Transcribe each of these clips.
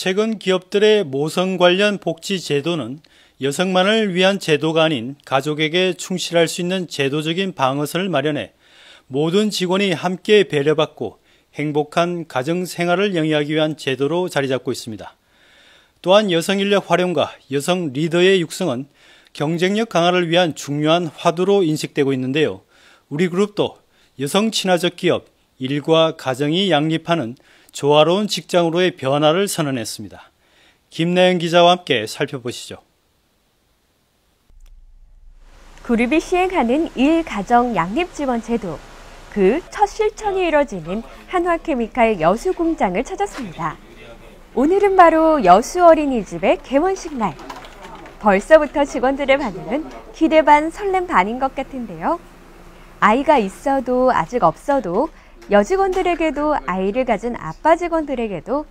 최근 기업들의 모성 관련 복지 제도는 여성만을 위한 제도가 아닌 가족에게 충실할 수 있는 제도적인 방어선을 마련해 모든 직원이 함께 배려받고 행복한 가정 생활을 영위하기 위한 제도로 자리 잡고 있습니다. 또한 여성 인력 활용과 여성 리더의 육성은 경쟁력 강화를 위한 중요한 화두로 인식되고 있는데요. 우리 그룹도 여성 친화적 기업, 일과 가정이 양립하는 조화로운 직장으로의 변화를 선언했습니다. 김나영 기자와 함께 살펴보시죠. 그룹이 시행하는 일가정 양립지원 제도. 그 첫 실천이 이뤄지는 한화케미칼 여수공장을 찾았습니다. 오늘은 바로 여수 어린이집의 개원식 날. 벌써부터 직원들의 반응은 기대 반 설렘 반인 것 같은데요. 아이가 있어도 아직 없어도 여직원들에게도 아이를 가진 아빠 직원들에게도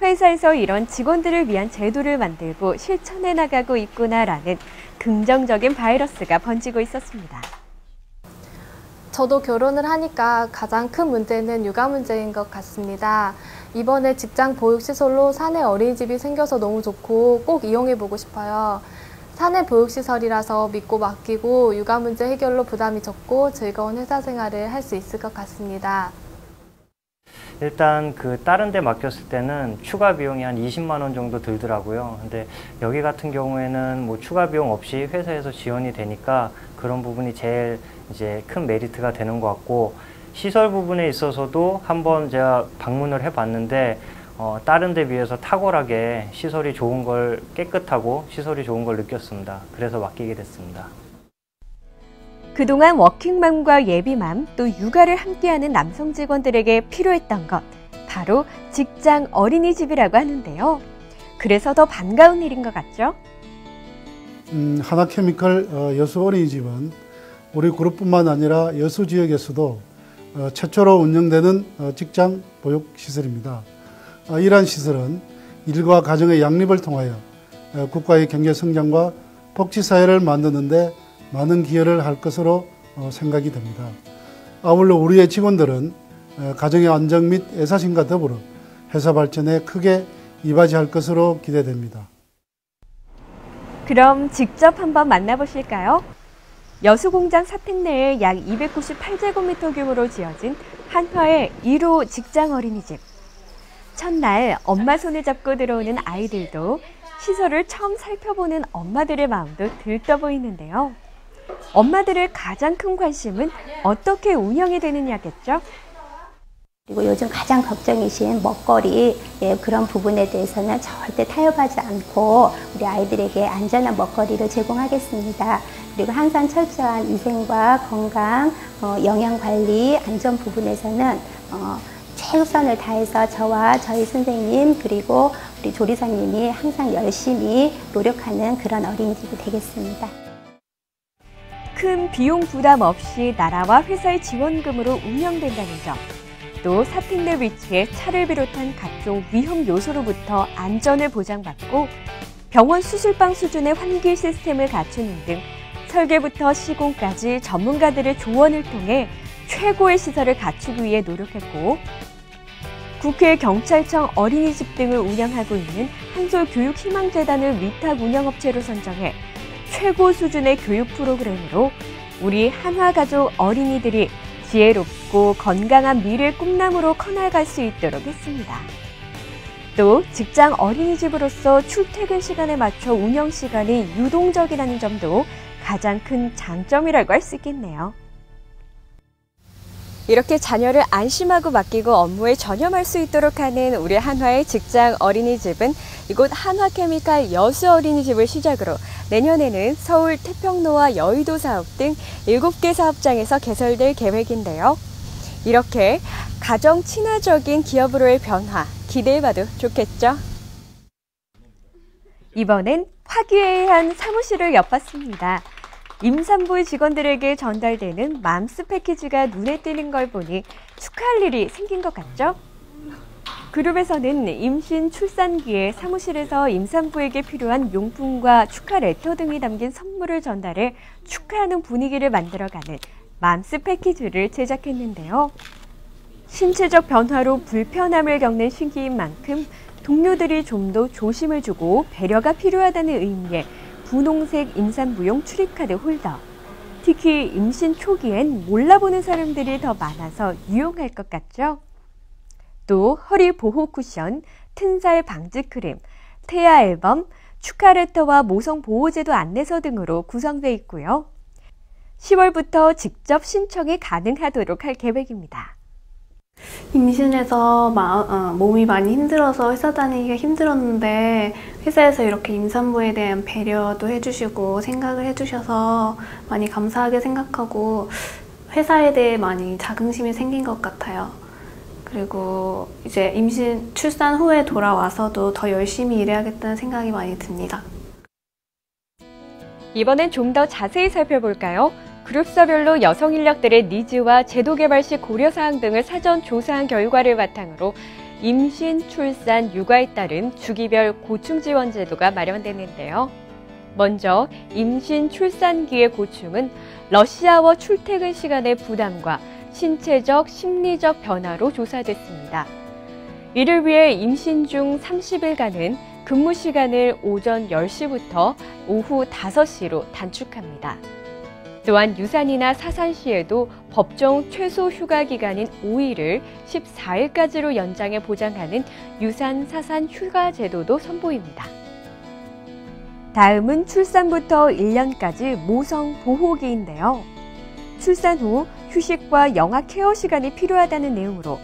회사에서 이런 직원들을 위한 제도를 만들고 실천해 나가고 있구나라는 긍정적인 바이러스가 번지고 있었습니다. 저도 결혼을 하니까 가장 큰 문제는 육아 문제인 것 같습니다. 이번에 직장 보육시설로 사내 어린이집이 생겨서 너무 좋고 꼭 이용해보고 싶어요. 사내 보육시설이라서 믿고 맡기고 육아 문제 해결로 부담이 적고 즐거운 회사 생활을 할 수 있을 것 같습니다. 일단 다른 데 맡겼을 때는 추가 비용이 한 20만 원 정도 들더라고요. 근데 여기 같은 경우에는 뭐 추가 비용 없이 회사에서 지원이 되니까 그런 부분이 제일 이제 큰 메리트가 되는 것 같고, 시설 부분에 있어서도 한번 제가 방문을 해봤는데 다른 데 비해서 탁월하게 시설이 좋은 걸, 깨끗하고 시설이 좋은 걸 느꼈습니다. 그래서 맡기게 됐습니다. 그동안 워킹맘과 예비맘 또 육아를 함께하는 남성 직원들에게 필요했던 것, 바로 직장 어린이집이라고 하는데요. 그래서 더 반가운 일인 것 같죠? 한화케미칼 여수 어린이집은 우리 그룹뿐만 아니라 여수 지역에서도 최초로 운영되는 직장 보육시설입니다. 이러한 시설은 일과 가정의 양립을 통하여 국가의 경제 성장과 복지사회를 만드는 데 많은 기여를 할 것으로 생각이 됩니다. 아울러 우리의 직원들은 가정의 안정 및 애사심과 더불어 회사 발전에 크게 이바지할 것으로 기대됩니다. 그럼 직접 한번 만나보실까요? 여수공장 사택 내에 약 298제곱미터 규모로 지어진 한화의 1호 직장 어린이집. 첫날 엄마 손을 잡고 들어오는 아이들도 시설을 처음 살펴보는 엄마들의 마음도 들떠 보이는데요. 엄마들의 가장 큰 관심은 어떻게 운영이 되느냐겠죠? 그리고 요즘 가장 걱정이신 먹거리, 그런 부분에 대해서는 절대 타협하지 않고 우리 아이들에게 안전한 먹거리를 제공하겠습니다. 그리고 항상 철저한 위생과 건강, 영양관리, 안전 부분에서는 최선을 다해서 저와 저희 선생님 그리고 우리 조리사님이 항상 열심히 노력하는 그런 어린이집이 되겠습니다. 큰 비용 부담 없이 나라와 회사의 지원금으로 운영된다는 점, 또 사택 내 위치에 차를 비롯한 각종 위험 요소로부터 안전을 보장받고 병원 수술방 수준의 환기 시스템을 갖추는 등 설계부터 시공까지 전문가들의 조언을 통해 최고의 시설을 갖추기 위해 노력했고, 국회, 경찰청, 어린이집 등을 운영하고 있는 한솔교육희망재단을 위탁 운영업체로 선정해 최고 수준의 교육 프로그램으로 우리 한화가족 어린이들이 지혜롭고 건강한 미래 꿈나무로 커나갈 수 있도록 했습니다. 또 직장 어린이집으로서 출퇴근 시간에 맞춰 운영 시간이 유동적이라는 점도 가장 큰 장점이라고 할 수 있겠네요. 이렇게 자녀를 안심하고 맡기고 업무에 전념할 수 있도록 하는 우리 한화의 직장 어린이집은 이곳 한화케미칼 여수 어린이집을 시작으로 내년에는 서울 태평로와 여의도 사업 등 7개 사업장에서 개설될 계획인데요. 이렇게 가정 친화적인 기업으로의 변화 기대해봐도 좋겠죠? 이번엔 화기애애한 사무실을 엿봤습니다. 임산부 직원들에게 전달되는 맘스 패키지가 눈에 띄는 걸 보니 축하할 일이 생긴 것 같죠? 그룹에서는 임신 출산기에 사무실에서 임산부에게 필요한 용품과 축하 레터 등이 담긴 선물을 전달해 축하하는 분위기를 만들어가는 맘스 패키지를 제작했는데요. 신체적 변화로 불편함을 겪는 시기인 만큼 동료들이 좀 더 조심을 주고 배려가 필요하다는 의미의 분홍색 임산부용 출입카드 홀더. 특히 임신 초기엔 몰라보는 사람들이 더 많아서 유용할 것 같죠? 또 허리 보호 쿠션, 튼살 방지 크림, 태아 앨범, 축하 레터와 모성 보호제도 안내서 등으로 구성되어 있고요. 10월부터 직접 신청이 가능하도록 할 계획입니다. 임신해서 몸이 많이 힘들어서 회사 다니기가 힘들었는데 회사에서 이렇게 임산부에 대한 배려도 해주시고 생각을 해주셔서 많이 감사하게 생각하고 회사에 대해 많이 자긍심이 생긴 것 같아요. 그리고 이제 임신, 출산 후에 돌아와서도 더 열심히 일해야겠다는 생각이 많이 듭니다. 이번엔 좀 더 자세히 살펴볼까요? 그룹사별로 여성 인력들의 니즈와 제도 개발 시 고려사항 등을 사전 조사한 결과를 바탕으로 임신, 출산, 육아에 따른 주기별 고충 지원 제도가 마련됐는데요. 먼저 임신, 출산기의 고충은 러시아워 출퇴근 시간의 부담과 신체적, 심리적 변화로 조사됐습니다. 이를 위해 임신 중 30일간은 근무 시간을 오전 10시부터 오후 5시로 단축합니다. 또한 유산이나 사산 시에도 법정 최소 휴가 기간인 5일을 14일까지로 연장해 보장하는 유산, 사산 휴가 제도도 선보입니다. 다음은 출산부터 1년까지 모성 보호기인데요. 출산 후 휴식과 영아 케어 시간이 필요하다는 내용으로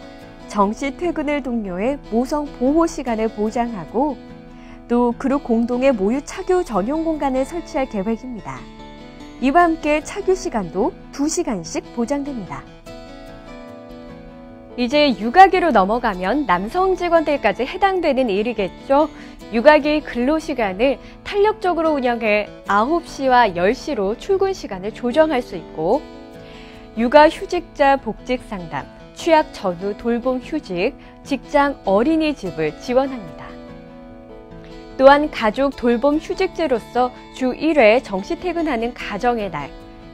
정시 퇴근을 독려해 모성 보호 시간을 보장하고 또 그룹 공동의 모유 착유 전용 공간을 설치할 계획입니다. 이와 함께 착유 시간도 2시간씩 보장됩니다. 이제 육아기로 넘어가면 남성 직원들까지 해당되는 일이겠죠. 육아기 근로시간을 탄력적으로 운영해 9시와 10시로 출근 시간을 조정할 수 있고 육아휴직자 복직 상담, 취약 전후 돌봄 휴직, 직장 어린이집을 지원합니다. 또한 가족 돌봄 휴직제로서 주 1회 정시 퇴근하는 가정의 날,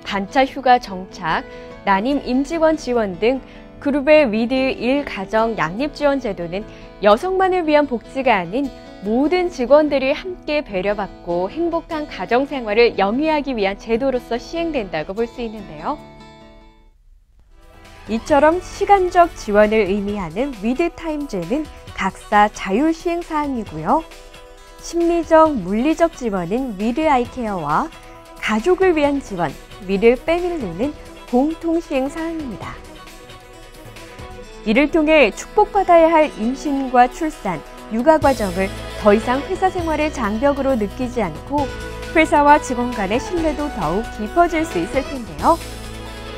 반차 휴가 정착, 난임 임직원 지원 등 그룹의 위드 1가정 양립 지원 제도는 여성만을 위한 복지가 아닌 모든 직원들이 함께 배려받고 행복한 가정 생활을 영위하기 위한 제도로서 시행된다고 볼 수 있는데요. 이처럼 시간적 지원을 의미하는 위드 타임제는 각사 자율 시행 사항이고요. 심리적, 물리적 지원은 위드 아이케어와 가족을 위한 지원, 위드 패밀리는 공통 시행 사항입니다. 이를 통해 축복받아야 할 임신과 출산, 육아 과정을 더 이상 회사 생활의 장벽으로 느끼지 않고 회사와 직원 간의 신뢰도 더욱 깊어질 수 있을 텐데요.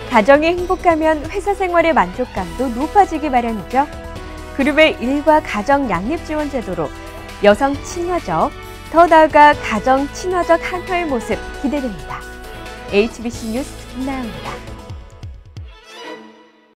가정이 행복하면 회사 생활의 만족감도 높아지기 마련이죠. 그룹의 일과 가정 양립 지원 제도로 여성 친화적, 더 나아가 가정 친화적 한화의 모습 기대됩니다. HBC 뉴스 김나영입니다.